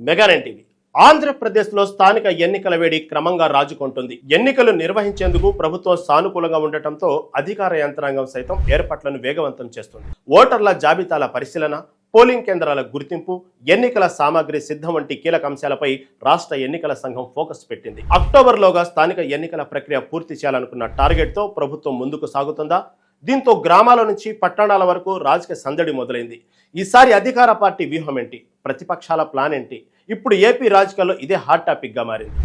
Mega Nine TV. ఆంధ్రప్రదేశ్లో స్థానిక ఎన్నికల వేడి క్రమంగా రాజుకుంటుంది. ఎన్నికలు నిర్వహించేందుకు ప్రభుత్వం సానుకూలంగా ఉండటంతో అధికార యంత్రాంగం సైతం ఏర్పాట్లను వేగవంతం చేస్తుంది. ఓటర్ల జాబితాల పరిశీలన, పోలింగ్ కేంద్రాల గుర్తింపు, ఎన్నికల సామాగ్రి సిద్ధం వంటి కీలక అంశాలపై రాష్ట్ర ఎన్నికల సంఘం ఫోకస్ పెట్టింది. అక్టోబర్లోగా స్థానిక ఎన్నికల ప్రక్రియ పూర్తి చేయాలనుకున్న టార్గెట్తో ప్రభుత్వం ముందుకు సాగుతుందా? దీంతో గ్రామాల నుంచి పట్టణాల వరకు రాజకీయ సందడి మొదలైంది. ఈసారి అధికార పార్టీ వ్యూహం ఏంటి? ప్రతిపక్షాల ప్లాన్ ఏంటి? ఇప్పుడు ఏపీ రాజకీయాల్లో ఇదే హాట్ టాపిక్ గా మారింది.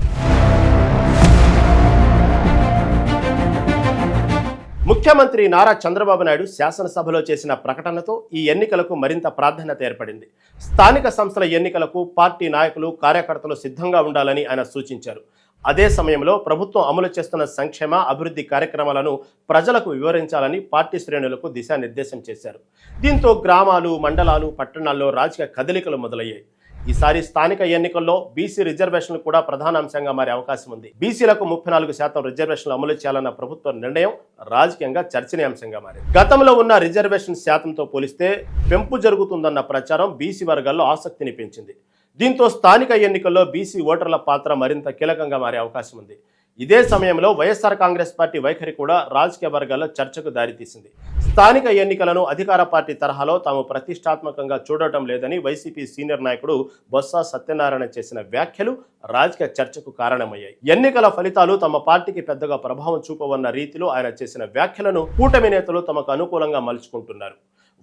ముఖ్యమంత్రి నారా చంద్రబాబు నాయుడు శాసనసభలో చేసిన ప్రకటనతో ఈ ఎన్నికలకు మరింత ప్రాధాన్యత ఏర్పడింది. స్థానిక సంస్థల ఎన్నికలకు పార్టీ నాయకులు, కార్యకర్తలు సిద్ధంగా ఉండాలని ఆయన సూచించారు. అదే సమయంలో ప్రభుత్వం అమలు చేస్తున్న సంక్షేమ, అభివృద్ధి కార్యక్రమాలను ప్రజలకు వివరించాలని పార్టీ శ్రేణులకు దిశానిర్దేశం చేశారు. దీంతో గ్రామాలు, మండలాలు, పట్టణాల్లో రాజకీయ కదలికలు మొదలయ్యాయి. ఈసారి స్థానిక ఎన్నికల్లో బీసీ రిజర్వేషన్లు కూడా ప్రధాన అంశంగా మారే అవకాశం ఉంది. బీసీలకు 34% రిజర్వేషన్లు అమలు చేయాలన్న ప్రభుత్వ నిర్ణయం రాజకీయంగా చర్చనీయాంశంగా మారింది. గతంలో ఉన్న రిజర్వేషన్ శాతంతో పోలిస్తే పెంపు జరుగుతుందన్న ప్రచారం బీసీ వర్గాల్లో ఆసక్తిని పెంచింది. దీంతో స్థానిక ఎన్నికల్లో బీసీ ఓటర్ల పాత్ర మరింత కీలకంగా మారే అవకాశం ఉంది. ఇదే సమయంలో వైఎస్ఆర్ కాంగ్రెస్ పార్టీ వైఖరి కూడా రాజకీయ వర్గాల్లో చర్చకు దారితీసింది. స్థానిక ఎన్నికలను అధికార పార్టీ తరహాలో తాము ప్రతిష్టాత్మకంగా చూడటం లేదని వైసీపీ సీనియర్ నాయకుడు బొత్స సత్యనారాయణ చేసిన వ్యాఖ్యలు రాజకీయ చర్చకు కారణమయ్యాయి. ఎన్నికల ఫలితాలు తమ పార్టీకి పెద్దగా ప్రభావం చూపవన్న రీతిలో ఆయన చేసిన వ్యాఖ్యలను కూటమి నేతలు తమకు అనుకూలంగా మలుచుకుంటున్నారు.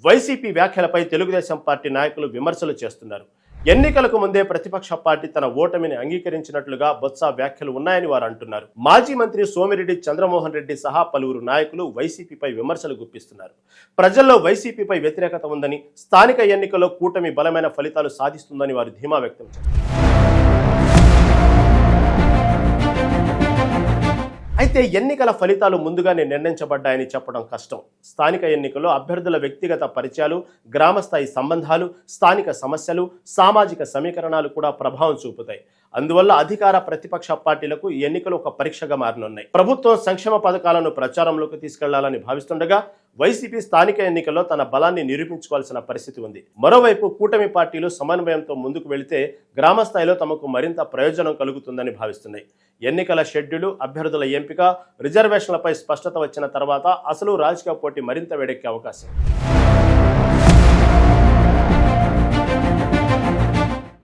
వైసీపీ వ్యాఖ్యలపై తెలుగుదేశం పార్టీ నాయకులు విమర్శలు చేస్తున్నారు. ఎన్నికలకు ముందే ప్రతిపక్ష పార్టీ తన ఓటమిని అంగీకరించినట్లుగా బొత్స వ్యాఖ్యలు ఉన్నాయని వారు అంటున్నారు. మాజీ మంత్రి సోమిరెడ్డి చంద్రమోహన్ రెడ్డి సహా పలువురు నాయకులు వైసీపీపై విమర్శలు గుప్పిస్తున్నారు. ప్రజల్లో వైసీపీపై వ్యతిరేకత ఉందని, స్థానిక ఎన్నికల్లో కూటమి బలమైన ఫలితాలు సాధిస్తుందని వారు ధీమా వ్యక్తం చేస్తారు. అయితే ఎన్నికల ఫలితాలు ముందుగానే నిర్ణయించబడ్డాయని చెప్పడం కష్టం. స్థానిక ఎన్నికల్లో అభ్యర్థుల వ్యక్తిగత పరిచయాలు, గ్రామస్థాయి సంబంధాలు, స్థానిక సమస్యలు, సామాజిక సమీకరణాలు కూడా ప్రభావం చూపుతాయి. అందువల్ల అధికార, ప్రతిపక్ష పార్టీలకు ఈ ఎన్నికలు ఒక పరీక్షగా మారనున్నాయి. ప్రభుత్వం సంక్షేమ పథకాలను ప్రచారంలోకి తీసుకెళ్లాలని భావిస్తుండగా వైసీపీ స్థానిక ఎన్నికల్లో తన బలాన్ని నిరూపించుకోవాల్సిన పరిస్థితి ఉంది. మరోవైపు కూటమి పార్టీలు సమన్వయంతో ముందుకు వెళితే గ్రామస్థాయిలో తమకు మరింత ప్రయోజనం కలుగుతుందని భావిస్తున్నాయి. ఎన్నికల షెడ్యూలు, అభ్యర్థుల ఎంపిక, రిజర్వేషన్లపై స్పష్టత వచ్చిన తర్వాత అసలు రాజకీయ పోటీ మరింత వేడెక్కే అవకాశం.